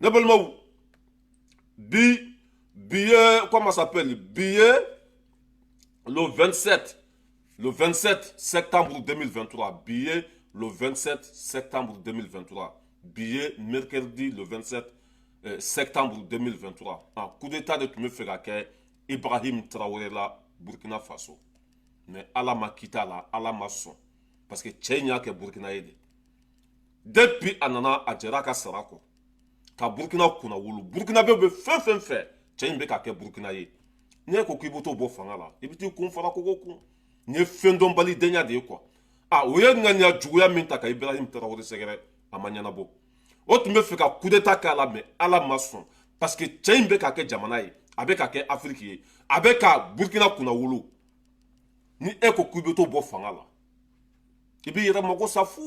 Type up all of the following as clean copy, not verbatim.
Ne balimaw billet comment ça s'appelle billet le 27 le 27 septembre 2023 billet le 27 septembre 2023 billet mercredi le 27 septembre 2023 coup d'état de tun bɛ fɛ ka kɛ Ibrahim Traoré la Burkina Faso mais Ala ma kita la Ala ma sɔn parce que cɛ in y'a kɛ Burkina ye de depuis a nana a jɛra a ka sara kɔ ka Burkina kunna wolo Burkina bɛ fɛn fɛn fɛ cɛ in bɛ ka kɛ Burkina ye n'e ko k'i bɛ t'o bɔ fanga la i bɛ t'i kun fara kogo kun nin ye fɛn dɔnbalidenya de ye quoi o ye ŋaniya juguya min ta ka Ibrahim Traoré sɛgɛrɛ a ma ɲɛnabɔ o tun bɛ fɛ ka coup d'état k'a la mais Ala ma sɔn parce que cɛ in bɛ ka kɛ jamana ye a bɛ ka kɛ Afrique ye a bɛ ka Burkina kunna wolo ni e ko k'i bɛ t'o bɔ fanga la i b'i yɛrɛ mago sa fu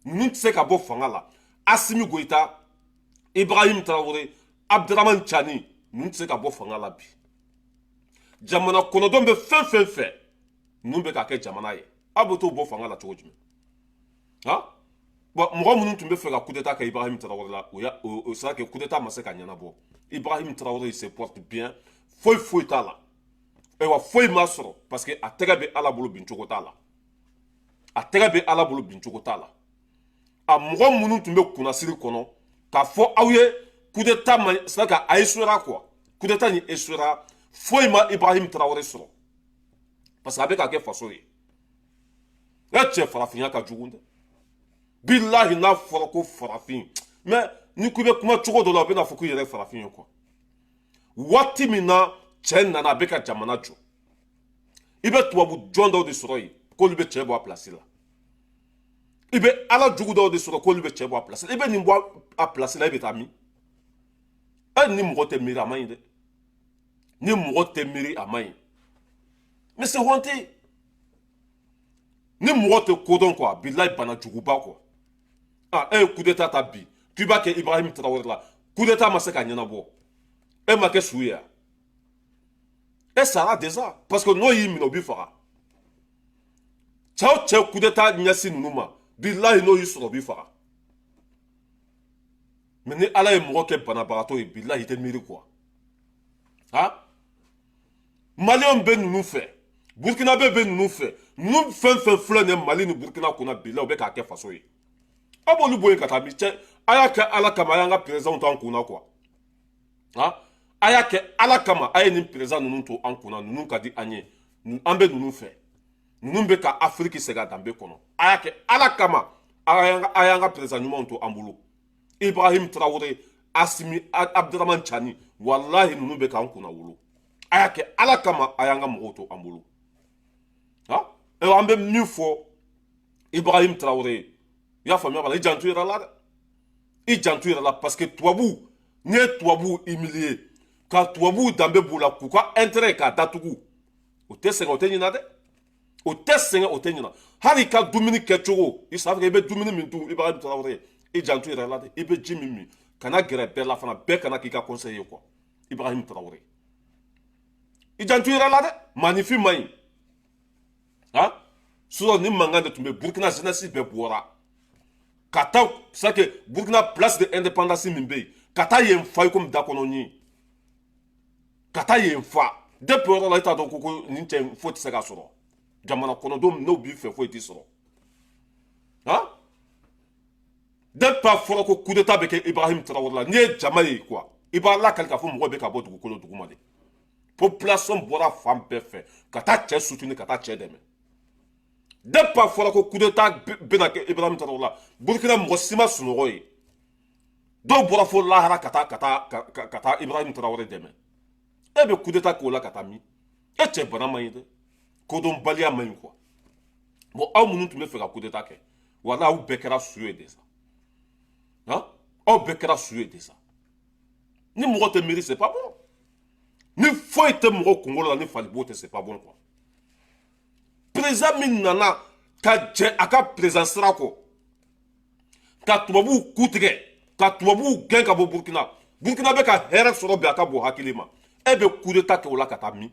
ninnu tɛ se ka bɔ fanga la Assimi Goïta Ibrahim Traoré Abdraman Tchani ninnu tɛ se ka bɔ fanga la bi jamana kɔnɔdenw bɛ fɛn fɛn fɛ ninnu bɛ ka kɛ jamana ye a bɛ t'o bɔ fanga la cogo jumɛn bon mɔgɔ minnu tun bɛ fɛ ka coup d'état kɛ Ibrahim Traoré la o sera que coup d'état ma se ka ɲɛnabɔ Ibrahim Traoré il se porte bien foyi t'a la ayiwa foyi m'a sɔrɔ parce que a tɛgɛ bɛ Ala bolo bin cogo t'a la a tɛgɛ bɛ Ala bolo bin cogo t'a la a mɔgɔ minnu tun bɛ kunnasiri kɔnɔ k'a fɔ aw ye coup d'état ma c'est à dire a échouera quoi coup d'état ni échouera foyi ma Ibrahim Traoré sɔrɔ parce que a bɛ ka kɛ faso ye e cɛ farafinya ka jugu dɛ bilahi n'a fɔra ko farafin mais ni ko bɛ kuma cogo dɔ la a bɛ n'a fɔ ko i yɛrɛ farafin ye quoi waati min na cɛ nana a bɛ ka jamana jɔ i bɛ tubabu jɔn dɔw de sɔrɔ yen k'olu bɛ cɛ bɔ a place la i bɛ ala jugu dɔw de sɔrɔ k'olu bɛ cɛ bɔ a place la i bɛ nin bɔ a place la i bɛ taa min ni mɔgɔ tɛ miiri a man ɲi dɛ ni mɔgɔ tɛ miiri a man ɲi mais c'est honte ni mɔgɔ tɛ kodɔn quoi bilahi bana juguba quoi e ye coup d'état ta bi k'i b'a kɛ Ibrahim Traoré la coup d'état ma se ka ɲɛnabɔ e ma kɛ su ye wa e sara déjà parce que n'o y'i minɛ o b'i faga cɛ o cɛ coup d'état ɲɛsin ninnu ma bilahi n'o y'i sɔrɔ o b'i faga mais ni ala ye mɔgɔ kɛ banabagatɔ ye bilahi i tɛ miiri quoi maliyɛnw bɛ ninnu fɛ burkinabɛ bɛ ninnu fɛ ninnu fɛn fɛn filɛ nin ye Mali ni Burkina kunna bilahi u bɛ k'a kɛ faso ye a b'olu bɔ yen ka taa min cɛ a y'a kɛ ala kama a y'an ka présidents to an kunna quoi a y'a kɛ ala kama a ye nin président ninnu to an kunna ninnu ka di an ye an bɛ ninnu fɛ ninnu bɛ ka Afrique segin a danbe kɔnɔ a y'a kɛ ala kama a y'an ka président ɲumanw to an bolo Ibrahim Traoré Assimi Abdraman Tchani walahi ninnu bɛ k'an kunna wolo a y'a kɛ ala kama a y'an ka mɔgɔw to an bolo an bɛ min fɔ Ibrahim Traoré i y'a faamuya b'a la i janto i yɛrɛ la dɛ i janto i yɛrɛ la parce que tubabu n'i ye tubabu humilier ka tubabu danbe b'u la k'u ka intérêt k'a datugu o tɛ sɛgɛn o tɛ ɲina dɛ o tɛ sɛgɛn o tɛ ɲina hali i ka dumuni kɛcogo i savent que i bɛ dumuni min dun Ibrahim Traoré i janto i yɛrɛ la dɛ i bɛ ji min min kana gɛrɛ bɛɛ la fana bɛɛ kana k'i ka conseil ye quoi Ibrahim Traoré i janto i yɛrɛ la dɛ maanifin man ɲi sinon ni mankan de tun bɛ Burkina jeunesse bɛɛ bɔra ka taa c'est que Burkina place de indépendance min bɛ yen ka taa yen fa i komi da kɔnɔ ɲi ka taa yen fa depuis yɔrɔ la i t'a dɔn ko nin cɛ foyi tɛ se ka sɔrɔ jamana kɔnɔdenw n'o b'i fɛ foyi t'i sɔrɔ depuis a fɔra ko coup d'état bɛ kɛ Ibrahim Traoré la n'i ye jama ye quoi i b'a lakali k'a fɔ mɔgɔ bɛ ka bɔ dugukolo duguma de population bɔra fan bɛɛ fɛ ka taa cɛ soutenir ka taa cɛ dɛmɛ depuis a fɔra ko coup d'état bɛna kɛ Ibrahim Traoré la Burkina mɔgɔ si ma sunɔgɔ ye dɔw bɔra fo lahara ka taa Ibrahim Traoré dɛmɛ e bɛ coup d'état k'o la ka taa min e cɛ bana man ɲi dɛ kodɔnbaliya man ɲi quoi bon aw minnu tun bɛ fɛ ka coup d'état kɛ wala aw bɛɛ kɛra su ye de sa aw bɛɛ kɛra su ye de sa ni mɔgɔ tɛ miiri c'est pas bon ni foyi tɛ mɔgɔ kunkolo la ni falibo tɛ c'est pas bon quoi président min nana ka jɛ a ka président sira kɔ ka tubabuw ku tigɛ ka tubabuw gɛn ka bɔ Burkina bɛ ka hɛrɛ sɔrɔ bi a ka bɔ hakili ma e bɛ coup d'état kɛ o la ka taa min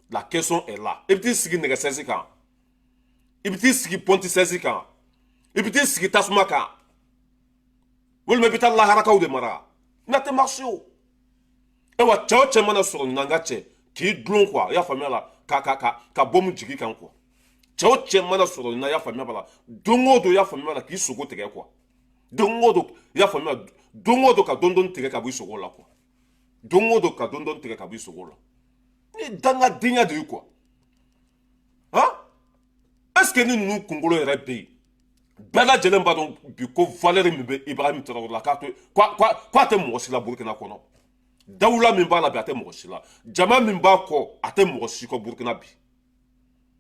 la question est là i bɛ t'i sigi nɛgɛsɛsi kan i bɛ t'i sigi pɔntisɛsi kan i bɛ t'i sigi tasuma kan wol me bital la haraka de mara na te marché o e wa chaw che mana soro nanga che ki dlon quoi ya famia la ka bomu jigi kan quoi chaw che mana soro na ya famia bala dongo do ya famia la ki sogo tege quoi dongo do ya famia dongo do ka dondon tege ka bu sogo la quoi dongo do ka dondon tege ka bu sogo la ni danga dinya de quoi hein est-ce que nous kungolo yɛrɛ bɛ yen bɛɛ lajɛlen b'a dɔn bi ko valeur min bɛ Ibrahim Traoré la k'a tɛ mɔgɔ si la Burkina kɔnɔ dawula min b'a la bi a tɛ mɔgɔ si la jama min b'a kɔ a tɛ mɔgɔ si kɔ Burkina bi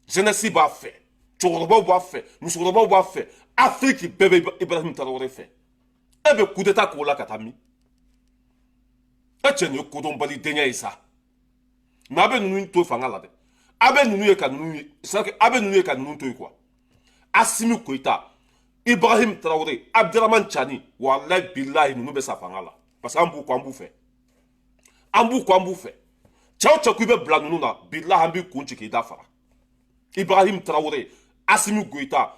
jeunesse b'a fɛ cɛkɔrɔbaw b'a fɛ musokɔrɔbaw b'a fɛ Afrique bɛɛ bɛ Ibrahim Traoré fɛ e bɛ coup d'état k'o la ka taa min e cɛ nin ye kodɔnbali denya ye sa mais a bɛ ninnu to fanga la dɛ a bɛ ninnu ye ka ninnu ye c'est à dire a bɛ ninnu ye ka ninnu to yen quoi Assimi Goïta Ibrahim Traoré Abdraman Chani wallahi billahi ninnu bɛ sa fanga la parce que an b'u kɔ an b'u fɛ an b'u kɔ an b'u fɛ cɛ o cɛ k'i bɛ bila ninnu na billahi an b'i kun ci k'i da fara Ibrahim Traoré Assimi Goïta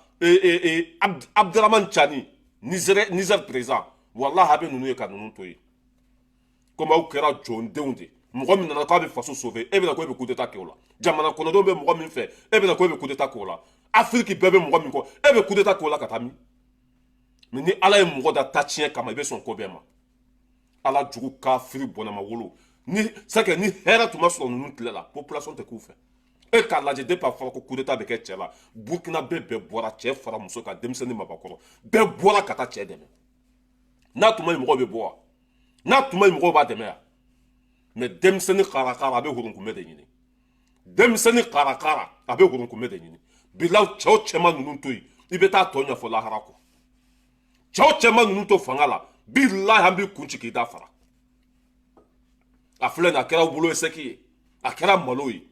Abdraman Chani Niger président wallahi a bɛ ninnu ye ka ninnu to yen comme aw kɛra jɔndenw de mɔgɔ min nana k'a bɛ faso sauver e bɛna ko e bɛ coup d'état kɛ o la jamana kɔnɔdenw bɛ mɔgɔ min fɛ e bɛna ko e bɛ coup d'état kɛ o la Afrique bɛɛ bɛ mɔgɔ min kɔ e bɛ coup d'état kɛ o la ka taa min mais ni ala ye mɔgɔ da ta tiɲɛ kama i bɛ sɔn ko bɛɛ ma ala jugu kafiri bɔnɛma wolo ni c'est que ni hɛrɛ tun ma sɔrɔ ninnu tile la population tɛ k'u fɛ e k'a lajɛ depuis a fɔra ko coup d'état bɛ kɛ cɛ la Burkina bɛɛ bɔra cɛ fara muso ka denmisɛnnin mabakɔrɔ bɛɛ bɔra ka taa cɛ dɛmɛ n'a tun ma ɲi mɔgɔw bɛ bɔ wa n'a tun ma ɲi mɔgɔw b'a dɛmɛ ya mais denmisɛnnin karakara a bɛ hurunkunbɛ de ɲini denmisɛnnin karakara a bɛ hurunkunbɛ de ɲini bilaw cɛw cɛman ninnu to yen i bɛ taa tɔ ɲɛfɔ lahara kɔ cɛw cɛman ninnu to fanga la bilahi an b'i kun ci k'i da fara a filɛ nin a kɛra bolo ye sɛki ye a kɛra malo ye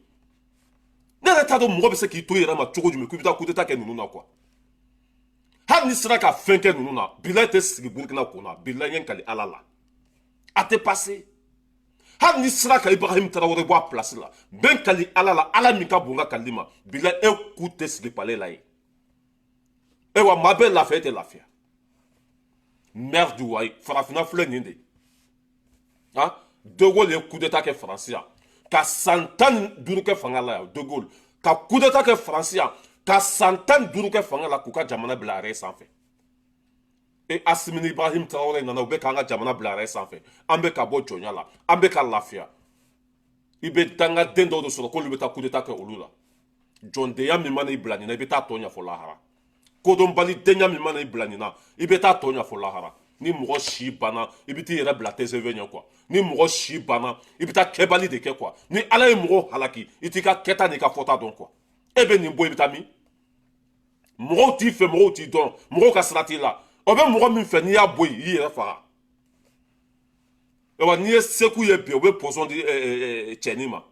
ne yɛrɛ t'a dɔn mɔgɔ bɛ se k'i to i yɛrɛ ma cogo jumɛn k'i bɛ taa coup d'état kɛ ninnu na quoi hali ni sera ka fɛn kɛ ninnu na bilahi tɛ sigi Burkina kun na bilahi n ye n kali ala la a tɛ passé hali ni sera ka Ibrahim Traoré bɔ a place la bɛn kali ala la ala min ka bon ka kali ma bilahi e ku tɛ sigi palais la ye e wa maa bɛɛ lafiya e tɛ lafiya merde wayi farafinna filɛ nin de ah De Gaulle ye coup d'état kɛ Faransi yan ka san 15 kɛ fanga la yan De Gaulle ka coup d'état kɛ Faransi yan ka san 15 kɛ fanga la k'u ka jamana bila arrêt sanfɛ e Assimi ni Ibrahim Traoré nana u bɛ k'an ka jamana bila arrêt sanfɛ an bɛ ka bɔ jɔnya la an bɛ ka lafiya i bɛ dangaden dɔw de sɔrɔ k'olu bɛ taa coup d'état kɛ olu la jɔndenya min mana i bila nin na i bɛ taa tɔ ɲɛfɔ lahara kodɔnbalidenya min mana i bila nin na i bɛ taa tɔ ɲɛfɔ lahara ni mɔgɔ si banna i bɛ t'i yɛrɛ bila TCV ɲɛ quoi ni mɔgɔ si banna i bɛ taa kɛbali de kɛ quoi ni ala ye mɔgɔw halaki i t'i ka kɛta n'i ka fɔta dɔn quoi e bɛ nin bɔ i bɛ taa min mɔgɔw t'i fɛ mɔgɔw t'i dɔn mɔgɔw ka sira t'i la o bɛ mɔgɔ min fɛ n'i y'a bɔ yen i yɛrɛ faga ayiwa n'i ye seko ye bi o bɛ pɔsɔn di cɛnin ma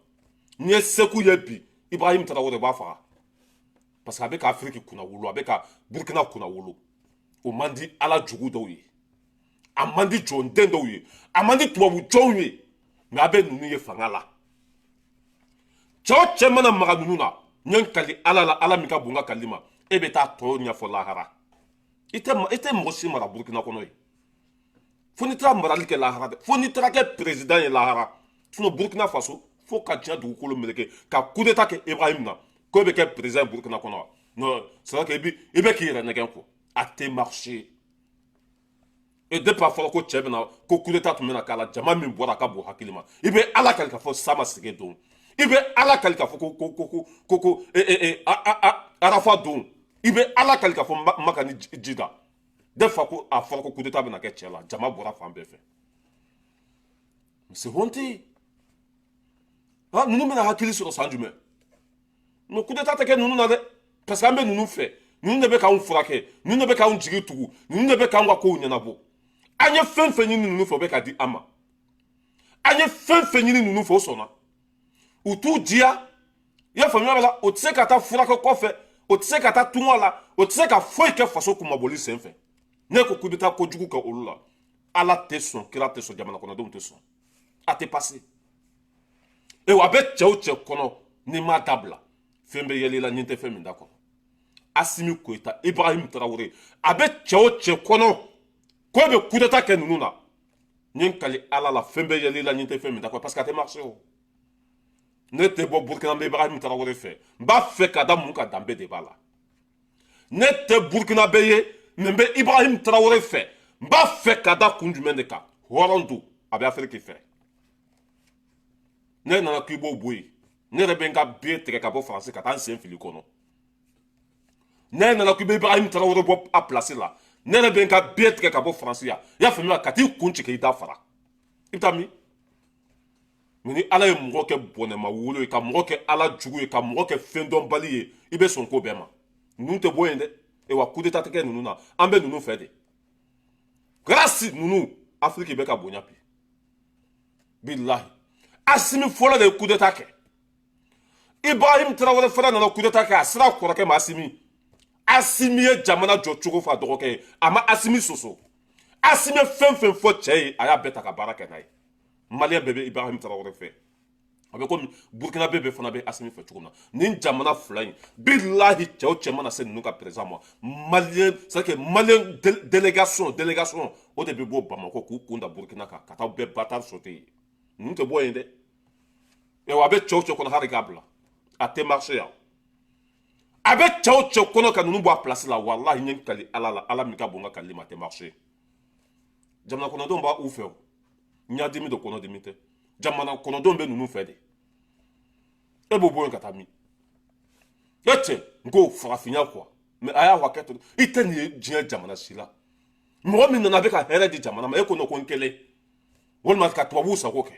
n'i ye seko ye bi Ibrahim Traoré b'a faga parce que a bɛ ka Afrique kunna wolo a bɛ ka Burkina kunna wolo o man di ala jugu dɔw ye a man di jɔnden dɔw ye a man di tubabu jɔnw ye mais a bɛ ninnu ye fanga la cɛ o cɛ mana maga ninnu na n ye n kali ala la ala min ka bon ka kali ma e bɛ taa tɔ ɲɛfɔ lahara i tɛ mɔgɔ si mara Burkina kɔnɔ ye fo n'i taara marali kɛ lahara dɛ fo n'i taara kɛ président ye lahara sinon Burkina Faso fo ka diɲɛ dugukolo meleke ka coup d'état kɛ Ibrahim na ko e bɛ kɛ président Burkina kɔnɔ wa non c'est vrai que i bɛ k'i yɛrɛ nɛgɛn kɔ a tɛ marcher et depuis a fɔra ko cɛ bɛna ko coup d'état tun bɛna k'a la jama min bɔra a ka bon hakili ma i bɛ ala kali k'a fɔ sa ma sigi don i bɛ ala kali k'a fɔ ko arafa don i bɛ ala kali k'a fɔ maka ni ji da de fa ko a fɔra ko coup d'état bɛna kɛ cɛ la jama bɔra fan bɛɛ fɛ c'est honte ah ninnu bɛna hakili sɔrɔ san jumɛn mais coup d'état tɛ kɛ ninnu na dɛ parce que an bɛ ninnu fɛ ninnu de bɛ k'anw furakɛ ninnu de bɛ k'anw jigi tugu ninnu de bɛ k'anw ka kow ɲɛnabɔ an ye fɛn fɛn ɲini ninnu fɛ o bɛ ka di an ma an ye fɛn fɛn ɲini ninnu fɛ o sɔnna u t'u diya i y'a faamuya la o tɛ se ka taa furakɛ kɔfɛ o tɛ se ka taa tunga la o tɛ se ka foyi kɛ faso kumabɔli senfɛ ne ko k'i bɛ taa kojugu kɛ olu la ala tɛ sɔn kira tɛ sɔn jamana kɔnɔdenw tɛ sɔn a tɛ passé e wa a bɛ cɛ o cɛ kɔnɔ n'i m'a dabila fɛn bɛ yɛlɛ i la ni n tɛ fɛn min da kɔnɔ Assimi Goïta Ibrahim Traoré a bɛ cɛ o cɛ kɔnɔ ko be coup d'état ke nunu na nyen kali ala la fembe yeli la nyinte fembe d'accord parce que a marché o ne te bo Burkina be Ibrahim Traoré fait mba fait kada mun ka dambe de bala ne te Burkina be ye membe Ibrahim Traoré fait mba fait kada kunjumen de ka horondu abe Afrique fait ne nana kibo boy ne rebenga be tere ka bo français ka tan sen fili kono ne nana kibo Ibrahim Traoré bo a placer là ne rebenga be tere ka bo français ya fami ka ti kunchi ke ida fara itami ni ala ye mɔgɔ kɛ bɔnɛma wolo ye ka mɔgɔ kɛ ala jugu ye ka mɔgɔ kɛ fɛn dɔnbali ye i bɛ sɔn ko bɛɛ ma ninnu tɛ bɔ yen dɛ e wa coup d'état tɛ kɛ ninnu na an bɛ ninnu fɛ de grâce ninnu Afrique bɛ ka bonya bi bilahi Asimi fɔlɔ de ye coup d'état kɛ Ibrahim Traoré fana nana coup d'état kɛ a sera kɔrɔkɛ ma Asimi ye jamana jɔ cogo fa dɔgɔkɛ ye a ma Asimi soso Asimi ye fɛn fɛn fɔ cɛ ye a y'a bɛɛ ta ka baara kɛ n'a ye Malien bebe Ibrahim Traoré fait avec comme Burkina bebe fana be Asimi fait cogo na ni jamana fila in billahi cɛw cɛman na se ninnu ka président ma malien c'est que malien délégation o de bɛ bɔ Bamako k'u kun da Burkina kan ka taa bɛɛ bâtard sauter yen ninnu tɛ bɔ yen dɛ et wa a bɛ cɛw kɔnɔ hali k'a bila a tɛ marché yan a bɛ cɛw kɔnɔ ka ninnu bɔ a place la wallahi n ye n kali ala la ala min ka bon n ka kalili ma a tɛ marché jamana kɔnɔdenw b'a u fɛ o ɲadimi do kɔnɔdimi tɛ jamana kɔnɔdenw bɛ ninnu fɛ de e b'o bɔ yen ka taa min e cɛ n ko farafinya quoi mais a y'a hakɛ to i tɛ nin ye diɲɛ jamana si la mɔgɔ min nana a bɛ ka hɛrɛ di jamana ma e ko ko n kelen walima ka tubabuw sago kɛ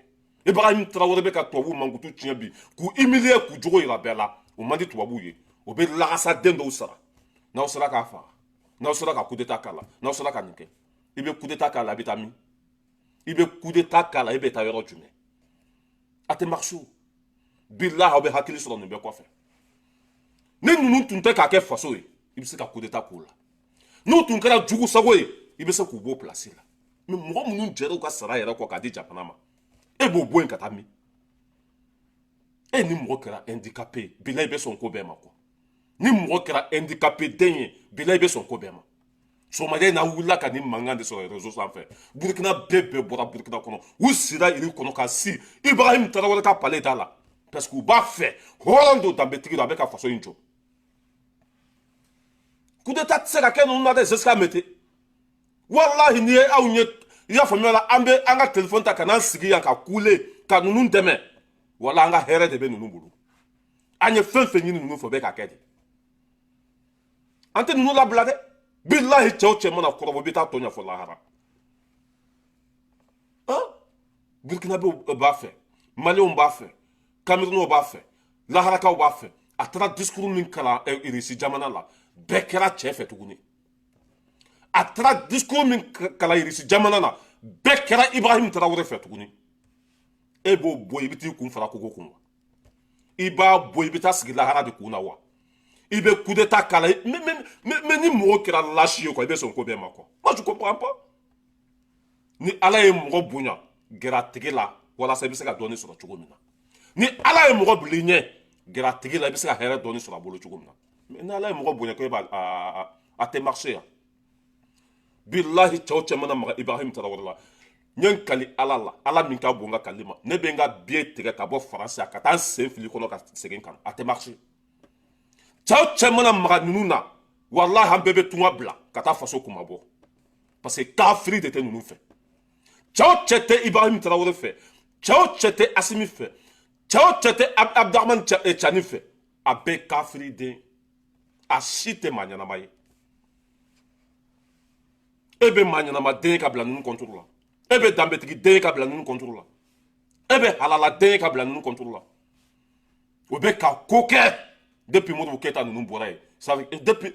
Ibrahim Traoré bɛ ka tubabuw mankutu tiɲɛ bi k'u humilier k'u jogo yira bɛɛ la o man di tubabuw ye o bɛ lagasaden dɔw sara n'aw sera k'a faga n'aw sera ka coup d'état k'a la n'aw sera ka nin kɛ i bɛ coup d'état k'a la a bɛ taa min i bɛ coup d'état k'a la i bɛ taa yɔrɔ jumɛn a tɛ marché o bilahi aw bɛ hakili sɔrɔ nin bɛɛ kɔfɛ ni ninnu tun tɛ k'a kɛ faso ye i bɛ se ka coup d'état k'o la n'u tun kɛra jugu sago ye i bɛ se k'u bɔ place la mais mɔgɔ minnu jɛra u ka sara yɛrɛ kɔ k'a di jamana ma e b'o bɔ yen ka taa min e ni mɔgɔ kɛra handicapé ye bilahi i bɛ sɔn ko bɛɛ ma quoi ni mɔgɔ kɛra handicapé den ye bilahi i bɛ sɔn ko bɛɛ ma Somalien n'a wulila ka ni mankan de sɔrɔ réseau sanfɛ Burkina bɛɛ bɔra Burkina kɔnɔ u sira iri kɔnɔ ka si Ibrahim Traoré ka palais da la parce que u b'a fɛ hɔrɔn do danbetigi do a bɛ ka faso in jɔ coup d'état tɛ se ka kɛ ninnu na dɛ c'est ce qu'a mete wallahi ni ye aw ɲɛ i y'a faamuya la an bɛ an ka téléphone ta ka n'an sigi yan ka kule ka ninnu dɛmɛ wala an ka hɛrɛ de bɛ ninnu bolo an ye fɛn fɛn ɲini ninnu fɛ o bɛ ka kɛ de an tɛ ninnu labila dɛ billahi cɛw cɛ mana kɔrɔbɔ i bɛ taa tɔ ɲɛfɔ lahara Burkina b'a fɛ Malienw b'a fɛ Camerounɛw b'a fɛ laharakaw b'a fɛ a taara discours min kalan Irisi jamana la bɛɛ kɛra cɛ fɛ tuguni a taara discours min kalan Irisi jamana na bɛɛ kɛra Ibrahim Traoré fɛ tuguni e b'o bɔ i bɛ t'i kun fara kogo kun wa i b'a bɔ i bɛ taa sigi lahara de kun na wa i bɛ coup d'état k'a la mais ni mɔgɔ kɛra lâche ye quoi i bɛ sɔn ko bɛɛ ma quoi moi je comprends pas ni ala ye mɔgɔ bonya gɛrɛ tigi la walasa i bɛ se ka dɔɔni sɔrɔ cogo min na ni ala ye mɔgɔ bila i ɲɛ gɛrɛ tigi la i bɛ se ka hɛrɛ dɔɔni sɔrɔ a bolo cogo min na mais ni ala ye mɔgɔ bonya ko e b'a a tɛ marché yan billahi cɛw cɛ mana maga Ibrahim Traoré la n ye n kali ala la ala min ka bon n ka kali ma ne bɛ n ka billet tigɛ ka bɔ faransi ka taa n sen fili kɔnɔ ka segin ka na a tɛ marché cɛw cɛ mana maga ninnu na wallahi an bɛɛ bɛ tunga bila ka taa faso kuma bɔ parce que kafiri de tɛ ninnu fɛ cɛw cɛ tɛ Ibrahim Traoré fɛ cɛw cɛ tɛ Asimi fɛ cɛw cɛ tɛ Abdrahamane Tchani fɛ a bɛɛ kafiri den a si tɛ maa ɲɛnama ye e bɛ maa ɲɛnama den ka bila ninnu contrôle la e bɛ danbetigi den ka bila ninnu contrôle la e bɛ halala den ka bila ninnu contrôle la o bɛ ka ko kɛ depuis Modibo Keïta ninnu bɔra yen depuis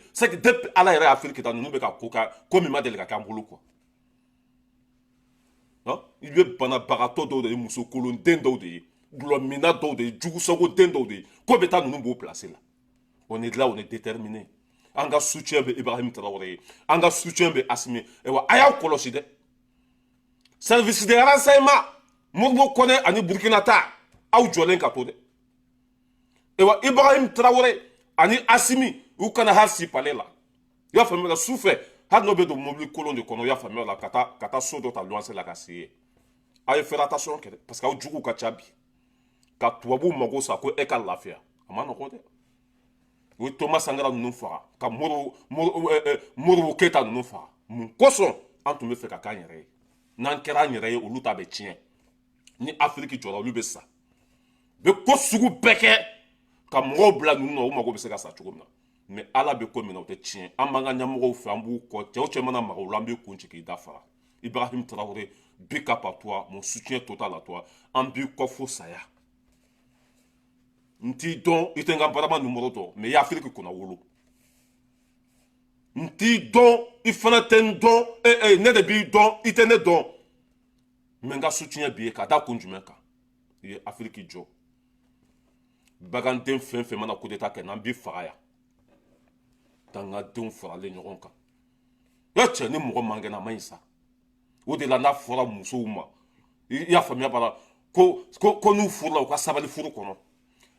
ala yɛrɛ y'a fili Keïta ninnu bɛ ka ko kɛ ko min ma deli ka kɛ an bolo quoi i bɛ banabagatɔ dɔw de ye musokolonden dɔw de ye gulɔmina dɔw de ye jugusagoden dɔw de ye ko bɛ taa ninnu b'o place la on est là on est déterminé an ka soutien bɛ Ibrahim Traoré ye an ka soutien bɛ Asimi wa a y'aw kɔlɔsi dɛ service de renseignement Modibo Konɛ ani Burkina ta aw jɔlen ka to dɛ wa Ibrahim Traoré ani Asimi u kana hali si palais la i y'a faamuya su fɛ hali n'o bɛ don mobili kolon de kɔnɔ i y'a faamuya la ka taa so dɔ ta luwanse la ka se yen a ye faire attention kɛ dɛ parce que aw juguw ka ca bi ka tubabuw mago sa ko e ka lafiya a ma nɔgɔn dɛ u ye Thomas Sankara ninnu faga ka Modibo Keyita ninnu faga mun kosɔn an tun bɛ fɛ ka k'an yɛrɛ ye n'an kɛra an yɛrɛ ye olu ta bɛ tiɲɛ ni Afiriki jɔra olu bɛ sa bɛ ko sugu bɛɛ kɛ ka mɔgɔw bila ninnu na o mago bɛ se ka sa cogo min na mais ala bɛ ko min na o tɛ tiɲɛ an b'an ka ɲɛmɔgɔw fɛ an b'u kɔ cɛ o cɛ mana maga o la an bɛ kun ci k'i da fara Ibrahim Traoré big up à toi mon soutien total à toi an b'i kɔ fo saya n t'i dɔn i tɛ n ka barama numéro dɔn mais i ye Afiriki kunna wolo n t'i dɔn i fana tɛ n dɔn ne de b'i dɔn i tɛ ne dɔn mais n ka soutien b'i ye ka da kun jumɛn kan i ye Afiriki jɔ baganden fɛn fɛn mana coup d'état kɛ n'an b'i faga yan dangadenw faralen ɲɔgɔn kan ya cɛ ni mɔgɔ man kɛnɛ a man ɲi sa o de la n'a fɔra musow ma i y'a faamuya b'a la ko n'u furula u ka sabali furu kɔnɔ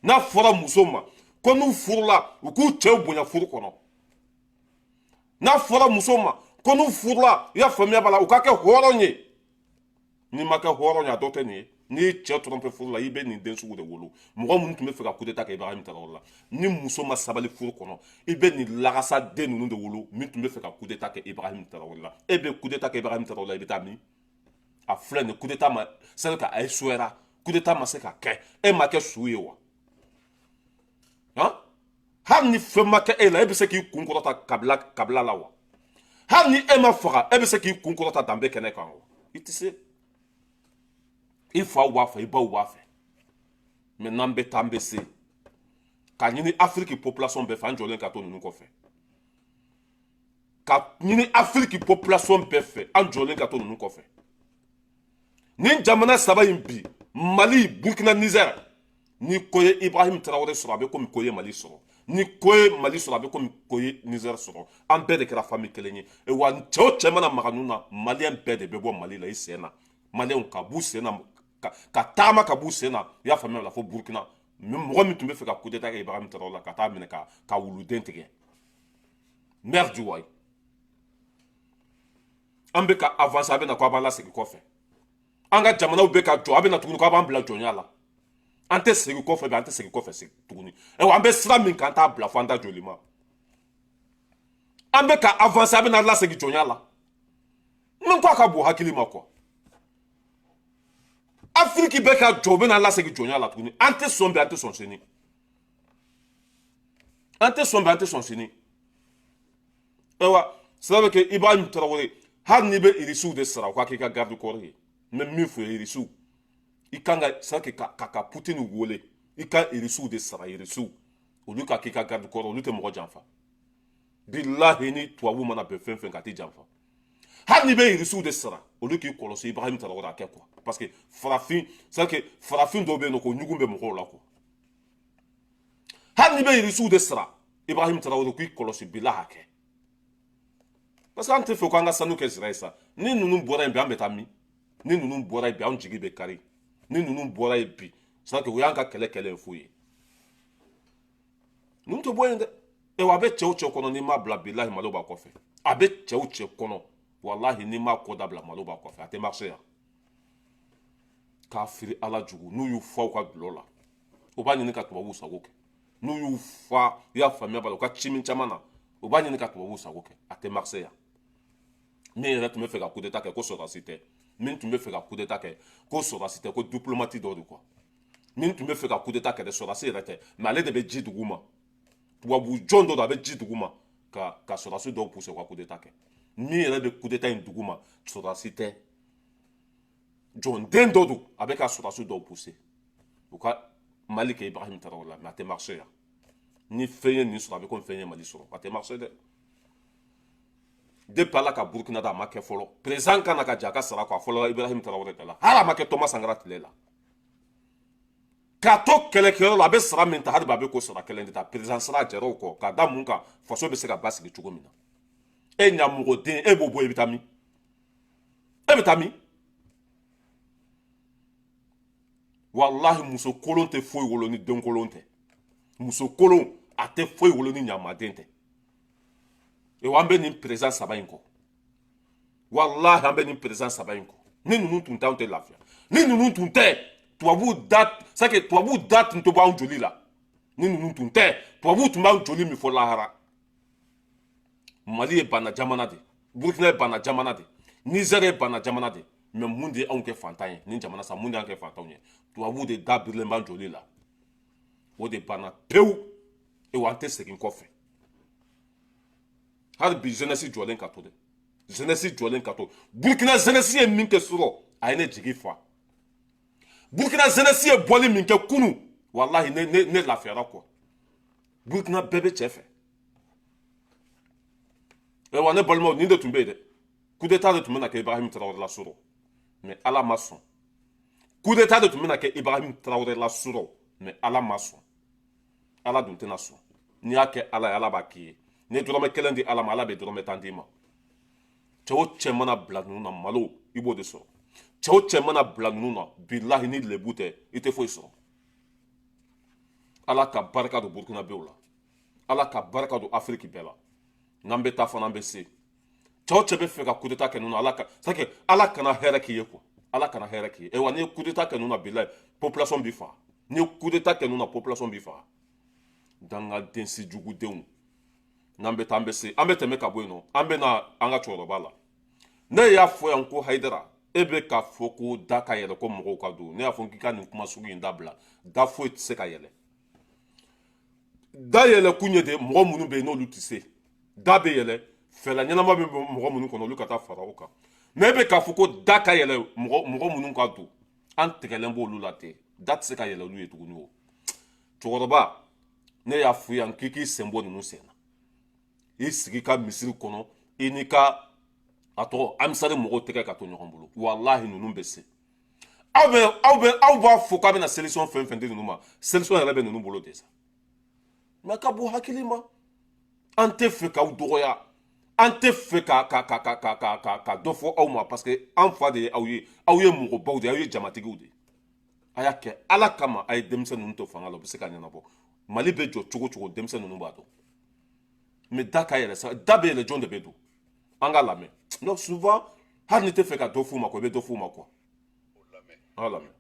n'a fɔra musow ma ko n'u furula u k'u cɛw bonya furu kɔnɔ n'a fɔra musow ma ko n'u furula i y'a faamuya b'a la u ka kɛ hɔrɔn ye n'i ma kɛ hɔrɔn ye a dɔ tɛ nin ye n'i ye cɛ tromper furu la i bɛ nin den sugu de wolo mɔgɔ minnu tun bɛ fɛ ka coup d'état kɛ Ibrahim Traoré la ni muso ma sabali furu kɔnɔ i bɛ nin lagasa den ninnu de wolo min tun bɛ fɛ ka coup d'état kɛ Ibrahim Traoré la e bɛ coup d'état kɛ Ibrahim Traoré la i bɛ taa min a filɛ nin coup d'état ma c'est que a échoué coup d'état ma se ka kɛ e ma kɛ su ye wa hali ni fɛn ma kɛ e la e bɛ se k'i kun kɔrɔta kabila la wa hali ni e ma faga e bɛ se k'i kun kɔrɔta danbe kɛnɛ kan wa i tɛ se i faw b'a fɛ i baw b'a fɛ mais n'an bɛ taa an bɛ se ka ɲini Afiriki population bɛɛ fɛ an jɔlen ka to ninnu kɔfɛ ka ɲini Afiriki population bɛɛ fɛ an jɔlen ka to ninnu kɔfɛ ni jamana saba in bi Mali Burkina Niger ni ko ye Ibrahim Traoré sɔrɔ a bɛ komi ko ye Mali sɔrɔ ni ko ye Mali sɔrɔ a bɛ komi ko ye Niger sɔrɔ an bɛɛ de kɛra famille kelen ye wa cɛ o cɛ mana maga ninnu na maliyɛn bɛɛ de bɛ bɔ Mali la i sen na maliyɛnw ka b'u sen na ka taama ka b'u sen na i y'a faamuya la fo Burkina mɔgɔ min tun bɛ fɛ ka coup d'état kɛ Ibrahim Traoré la ka taa minɛ ka wuluden tigɛ maire du wayi an bɛ ka avancer a bɛ na ko a b'an lasegin kɔfɛ an ka jamanaw bɛ ka jɔ a bɛ na tuguni ko a b'an bila jɔnya la an tɛ segin kɔfɛ an tɛ segin kɔfɛ tuguni an bɛ sira min kan t'a bila fo an ta joli ma an bɛ ka avancer a bɛ na lasegin jɔnya la min ko a ka bon hakili ma quoi Afiriki bɛ ka jɔ u bɛ na lasegin jɔnya la tuguni an tɛ sɔn bi an tɛ sɔn sini an tɛ sɔn bi an tɛ sɔn sini sira bɛ kɛ Ibrahim Traoré hali n'i bɛ irisiw de sara u ka k'i ka garde corps ye n bɛ min fɔ irisiw i kan ka c'est que ka Poutine wele i ka irisiw de sara irisiw olu ka k'i ka garde corps olu tɛ mɔgɔ janfa bilahi ni tubabu mana bɛn fɛn fɛn ka t'i janfa hali n'i bɛ irisiw de sara olu k'i kɔlɔsi Ibrahim Traoré a kɛ quoi parce que farafin c'est que farafin dɔw bɛ yen nɔ ko ɲugun bɛ mɔgɔw la quoi hali n'i bɛ irisiw de sara Ibrahim Traoré k'i kɔlɔsi bilahi a kɛ parce que an tɛ fɛ k'an ka sanu kɛ sira ye sa ni ninnu bɔra yen bi an bɛ taa min ni ninnu bɔra yen bi an jigi bɛ kari ni ninnu bɔra yen bi c'est que o y'an ka kɛlɛ foyi ye ninnu tɛ bɔ yen dɛ a bɛ cɛw cɛ kɔnɔ n'i m'a bila bilahi malo b'a kɔfɛ a bɛ cɛw cɛ kɔnɔ walahi n'i m'a kɔ dabila malo b'a kɔfɛ a tɛ marché yan k'a firi ala jugu n'u y'u fa u ka dulɔ la u b'a ɲini ka tubabuw sago kɛ n'u y'u fa i y'a faamuya b'a la u ka cimin caman na u b'a ɲini ka tubabuw sago kɛ a tɛ marché yan min yɛrɛ tun bɛ fɛ ka coup d'état kɛ ko sɔrɔdasi tɛ min tun bɛ fɛ ka coup d'état kɛ ko sɔrɔdasi tɛ ko diplomate dɔ de quoi min tun bɛ fɛ ka coup d'état kɛ dɛ sɔrɔdasi yɛrɛ tɛ mais ale de bɛ ji dugu ma tubabu jɔn dɔ don a bɛ ji dugu ma ka sɔrɔdasi dɔw pousser u ka coup d'état kɛ min yɛrɛ bɛ coup d'état in dugu ma sɔrɔdasi tɛ jɔnden dɔ don a bɛ ka sɔrɔdasi dɔw pousser u ka Mali kɛ Ibrahim Traoré la mais a tɛ marché yan ni fɛn ye nin sɔrɔ a bɛ komi fɛn ye Mali sɔrɔ a tɛ marché dɛ depuis ala ka Burkina da a ma kɛ fɔlɔ président kan ka jɛ a ka sara kɔ a fɔlɔ Ibrahim Traoré de la hali a ma kɛ Thomas Sankara tile la k'a to kɛlɛkɛyɔrɔ la a bɛ sara min ta hali bi a bɛ ko sara kelen de ta président sara jɛra o kɔ k'a da mun kan faso bɛ se ka basigi cogo min na e ɲamɔgɔden e b'o bɔ i bɛ taa min e bɛ taa min walahi muso kolon tɛ foyi wolo ni den kolon tɛ muso kolon a tɛ foyi wolo ni ɲamaden tɛ Et on a une présence saba inko. Wallah, on a une présence saba inko. Ni nous tout on te l'affaire. Ni nous tout toi vous date, ça que toi vous date nous te pas un joli là. Ni nous tout toi vous tu m'as joli mi faut lahara. Mali est bana jamana de. Burkina est bana jamana de. Niger est bana jamana de. Mais mundi on ke fantaye, ni jamana sa mundi on ke fantaye. Toi vous de dabirle man joli là. O de bana peu et wante sekin kofe. Har bi jeunesse jolen kato de. Jeunesse jolen kato. Burkina jeunesse e minke suro, ayne jigi fa. Burkina jeunesse e boli minke kunu. Wallahi ne la fera quoi. Burkina bébé chef. Et on est balmo ni de tumbe de. Coup d'état de tumbe na ke Ibrahim Traoré la suro. Mais à la maçon. Coup d'état de tumbe na ke Ibrahim Traoré la suro. Mais à la maçon. À la dunte nation. Ni ake ala baki. Ni drome kelen di ala mala be drome tandima. Chawo chemana blanuna malo ibo de so. Chawo chemana blanuna billahi ni lebute ite fo so. Ala ka baraka do Burkina Beola. Ala ka baraka do Afrique bela. Nambe ta fana be se. Chawo chebe fe ka coup d'état kenuna ala ka sake ala kana here ki yeko. Ala kana here ki. E wani coup d'état kenuna billahi population bifa. Ni coup d'état kenuna population bifa. Danga densi jugu denw. Nambe tambe se ambe teme ka boyno ambe na anga choroba la ne ya fo yanko haidara ebe ka foko daka yele ko mo ka do ne ya fo nkika ni kuma sugu indabla da fo se ka yele da yele kunye de mo munu be no lutise da be yele fela nyana ma be mo munu kono lukata faraoka ne be ka foko daka yele mo munu ka do an tegelembo lulate dat se ka yele lu etugunu choroba ne ya fo yankiki sembo ni sena i sigi ka misiri kɔnɔ i ni ka a tɔgɔ amisari mɔgɔw tɛgɛ ka to ɲɔgɔn bolo walahi ninnu bɛ se aw b'a fɔ k'a bɛna solution fɛn fɛn di ninnu ma solution yɛrɛ bɛ ninnu bolo de sa mɛ ka bɔ hakili ma an tɛ fɛ k'aw dɔgɔya an tɛ fɛ ka dɔ fɔ aw ma parce que an fa de ye aw ye mɔgɔbaw de ye aw ye jamatigiw de ye a y'a kɛ ala kama a ye denmisɛn ninnu to fanga la u bɛ se ka ɲɛnabɔ mali bɛ jɔ cogo cogo denmisɛn ninnu b'a dɔn. Mais daka yele sa dabe le jon de bedo anga lame no souvent har ni te fe ka do fu ma ko be do fu ma ko lame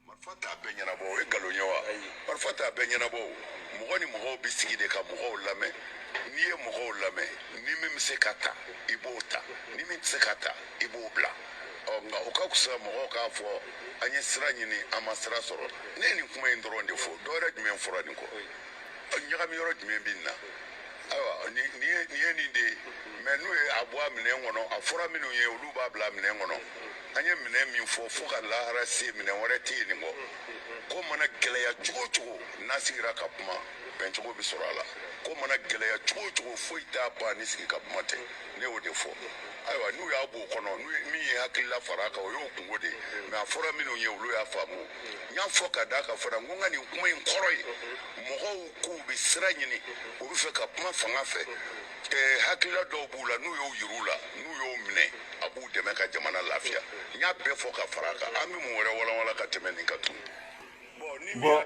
marfata be nyana bo e galo nyawa marfata be nyana bo mo ni mo bi sigi de ka mo lame ni e mo lame ni mi se kata ibota ni mi se kata ibobla nga o ka kusa mo ka fo anye sira nyini amasira soro ne ni kuma indoro ndefo do re dmen fora ni ko nyagami yoro jumɛn bin na ayiwa ni de mɛ n'u ye a bɔ a minɛn kɔnɔ a fɔra minnu ye olu b'a bila minɛn kɔnɔ an ye minɛn min fɔ fo ka lahara se minɛn wɛrɛ tɛ yen nin kɔ ko mana gɛlɛya cogo o cogo n'a sigira ka kuma bɛn cogo bɛ sɔrɔ a la ko mana gɛlɛya cogo o cogo foyi t'a ban ni sigi ka kuma tɛ ne y'o de fɔ ayiwa n'u y'a b'o kɔnɔ min ye hakilila fara a kan o y'o kungo de mɛ a fɔra minnu ye olu y'a faamu n y'a fɔ ka d'a kan fana n ko n ka nin kuma in kɔrɔ ye mɔgɔw k'u bɛ sira ɲini u bɛ fɛ ka kuma fanga fɛ hakilila dɔw b'u la n'u y'o yir'u la n'u y'o minɛ a b'u dɛmɛ ka jamana lafiya n y'a bɛɛ fɔ ka fara a kan an bɛ mun wɛrɛ walawala ka tɛmɛ nin kan tun. Bon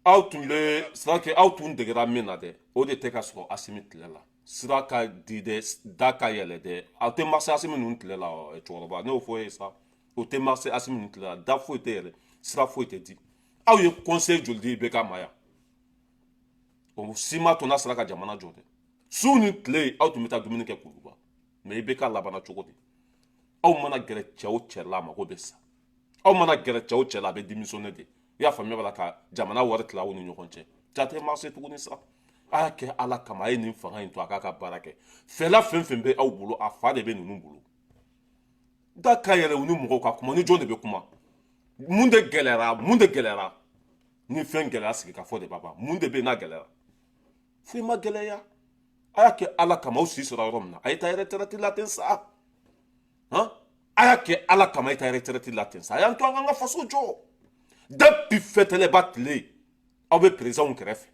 aw tun bɛ sira kɛ aw tun degera min na dɛ o de tɛ ka sɔrɔ Asimi tile la sira ka di dɛ da ka yɛlɛ dɛ aw tɛ marché Asimi ninnu tile la cɛkɔrɔba ne y'o fɔ e ye sa o tɛ marché Asimi ninnu tile la da foyi tɛ yɛlɛ sira foyi tɛ di aw ye conseil joli di IBK ma yan o si ma to n'a sera ka jamana jɔ dɛ su ni tile aw tun bɛ taa dumuni kɛ kuluba mɛ IBK labanna cogo di aw mana gɛrɛ cɛ o cɛ la a mago bɛ sa aw mana gɛrɛ cɛ o cɛ la a bɛ démissionner de i y'a faamuya b'a la ka jamana wari tila aw ni ɲɔgɔn cɛ ja tɛ marché tuguni sa a y'a kɛ ala kama a ye nin fanga in to a k'a ka baara kɛ fɛla fɛn fɛn bɛ aw bolo a fa de bɛ ninnu bolo da ka yɛlɛ u ni mɔgɔw ka kuma ni jɔn de bɛ kuma mun de gɛlɛyara ni fɛn gɛlɛya sigi ka fɔ de b'a ban mun de bɛ yen n'a gɛlɛyara foyi ma gɛlɛya a y'a kɛ ala kama aw si sɔrɔ yɔrɔ min na a ye taa retraite la ten sa a y'a kɛ ala kama a ye taa retraite la ten sa a y'an to an k'an ka faso jɔ depuis fɛtɛlɛba tile aw bɛ présidentw kɛrɛfɛ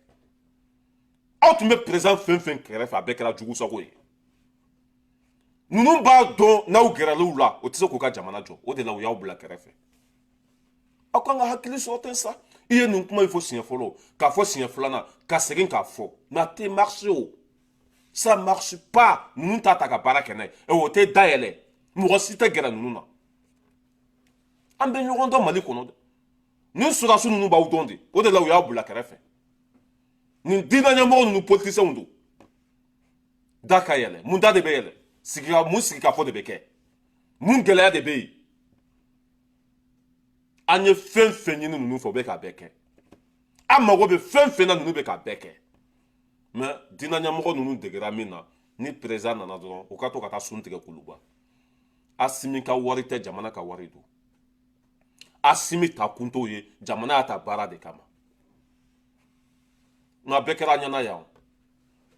aw tun bɛ président fɛn fɛn kɛrɛfɛ a bɛɛ kɛra jugu sago ye ninnu b'a dɔn n'aw gɛrɛla u la o tɛ se k'u ka jamana jɔ o de la u y'aw bila kɛrɛfɛ aw kan ka hakili sɔrɔ ten sa i ye nin kuma in fɔ siɲɛ fɔlɔ k'a fɔ siɲɛ filanan ka segin k'a fɔ mais a tɛ marché o Ça marche pas. Nous t'attaquons à Barakene. Et on t'est d'ailleurs. Nous recitons guerre nous na. En ben nous rendons Mali qu'on a. Nous sommes sur nous baoudonde. Au delà où il y a boula kerefe. Nous disons nous politiciens nous. Dakayele. Munda de beyele. Sikika musika fo de beke. Mun gelaya de bey. Anye fen fenyi nous fo beka beke. Amago be fen fena nous beka beke. Mais dinanya moko nous degra mina ni présent nana don o ka to kata suntige kuluba. Asimi ka wari te jamana ka wari do. Asimi ta kunto ye jamana ata bara de kama. Na bekera nyana ya.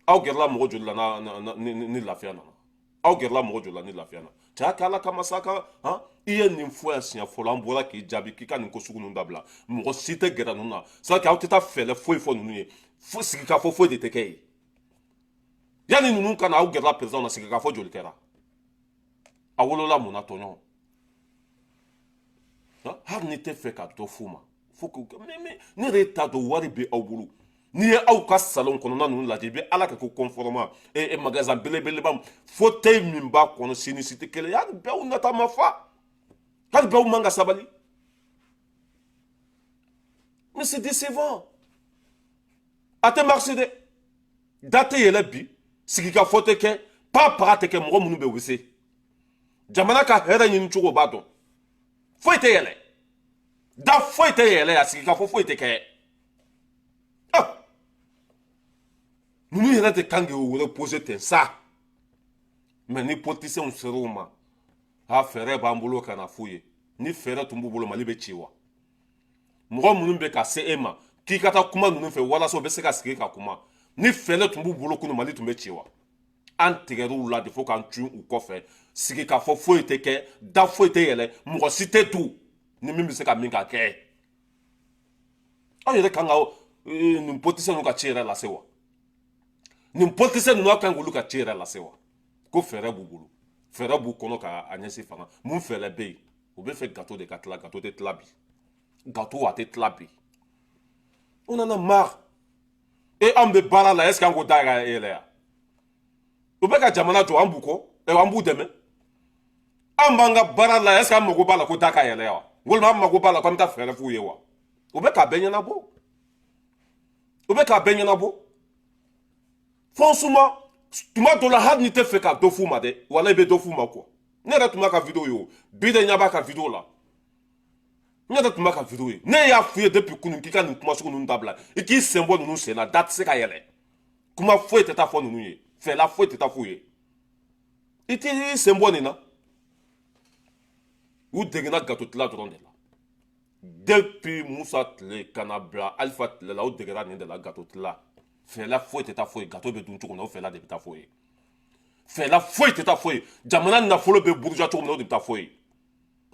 Aw gerla mo jolla na ni lafia na. Aw gerla mo jolla ni lafia na. Ta kala kama saka ha iye ni influence ya folambola ki jabi ki kan ko sugu ndabla. Mo site gera nuna. Sa ka uteta fele fo nunu ye. Fo sika fo de teke. Yani nunu kana aw gerla president na sika fo joli kera. Awolola mo na tonyo. Har ni te fe ka to fuma. Faut que mais ni reta do wari be awbulu. Ni aw ka salon kono na nunu la be ala ka ko conforma e magasin bele bam fauteuil mimba kono sinicité kele ya be on nata mafa. Har be manga sabali. Mais c'est décevant. Ate marché de date yele bi sigika fauteuil ke pa parate ke mo munu be wese. Jamana ka hera nyin chugo bado. Foi te yele. Da foi te yele ya sigika foi te ke. Ah. Nous y te kange ou reposer ten ça. Mais ni politiciens on seroma. Ha fere bambulo kana fuye. Ni fere tumbu bolo mali be chiwa. Mro munu be ka CMA. Ki kata kuma nunu fe wala so be se ka sike ka kuma. Ni fere tumbu bolo kuno mali tumbe chiwa. Antigeru la de fo kan tu ou kofe. Sike ka fo foi te ke, da foi te yele, mro cité tout. Ni mimi se ka minga ke. Ayere kanga nous politiciens nous ka tire la sewa. Nous politiciens nous ka ngulu ka tire la sewa. Ko fere bubulu. Fere bu kono ka anyesi fana. Mun fere be. Ou be fait gâteau de katla, gâteau de tlabi. Gâteau à te tlabi. On en a marre. Et on be bala la est-ce qu'on daga ele. Ou be ka jamana to ambuko e ambu deme. Ambanga bara la est-ce qu'on go bala ko daga ele ya. Ngol ma go bala comme ta fere fu yewa. Ou be ka benya na bo. Ou be ka benya na bo. Franchement, tuma dola had ni te fe ka dofu ma de wala be dofu ma quoi. Nera tuma ka video yo. Bide nyaba ka video la. Nera tuma ka video yo. Ne ya fuye depuis kunu kika ni kuma suku ndabla. E ki sembo nunu se na date se ka yele. Kuma fuye teta fo nunu ye. Fe la fuye teta fuye. Iti sembo ni na. Ou degena gato tla dronde la. Depuis Moussa Tle Kanabla Alpha Tle la ou degena ni de la gato tla. Fe la fuye teta fuye gato be dunchu na fe la de ta fuye. Fe la fuye teta fuye. Jamana na folo be bourgeois to na de ta fuye.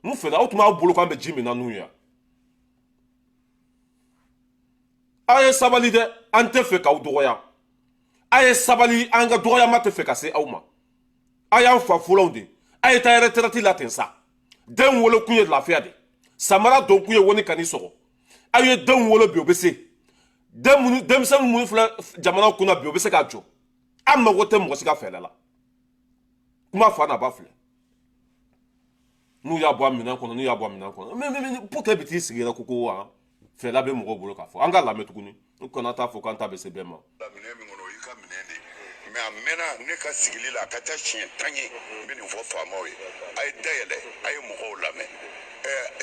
Nous faisons autrement boulot quand même Jimmy Nanouya. Aye sabali de ante fe ka udoya. Aye sabali anga doya mate fe ka se auma. Aye en fa fulonde. Aye ta retraite la tensa. Den wolo kunye de la fiade. Samara don kunye woni kanisoro. Aye den wolo bi obese. Dem sam mu fla jamana kuna bi obese ka jo. Amma wote mo sika fele la. Kuma fa na ba fle. Nous y a bois maintenant qu'on y a bois maintenant qu'on mais pour que petit sigara koko hein fait la be mo bolo ka fo anga la metukuni ko na ta fo kan ta be se bema la mine mi ngono yika minende mais amena ne ka sigili la ka ta chien tanye be ni fo famo yi ay dayele ay mo ko la me